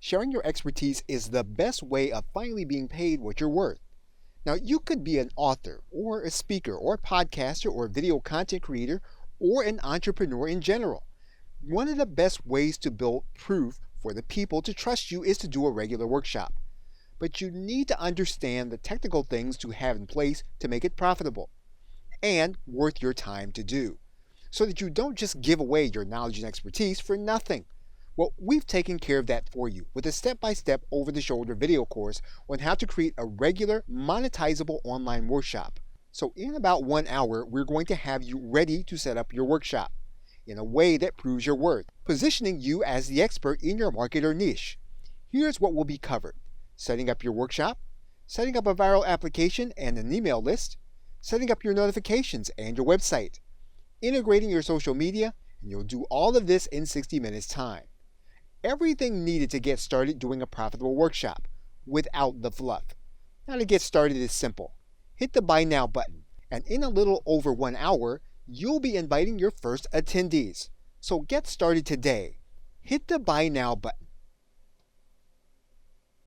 Sharing your expertise is the best way of finally being paid what you're worth. Now, you could be an author, or a speaker, or a podcaster, or a video content creator, or an entrepreneur in general. One of the best ways to build proof for the people to trust you is to do a regular workshop. But you need to understand the technical things to have in place to make it profitable and worth your time to do, so that you don't just give away your knowledge and expertise for nothing. Well, we've taken care of that for you with a step-by-step over-the-shoulder video course on how to create a regular monetizable online workshop. So in about 1 hour, we're going to have you ready to set up your workshop in a way that proves your worth, positioning you as the expert in your market or niche. Here's what will be covered: setting up your workshop, setting up a viral application and an email list, setting up your notifications and your website, integrating your social media, and you'll do all of this in 60 minutes time. Everything needed to get started doing a profitable workshop without the fluff. Now, to get started is simple. Hit the Buy Now button, and in a little over 1 hour, you'll be inviting your first attendees. So get started today. Hit the Buy Now button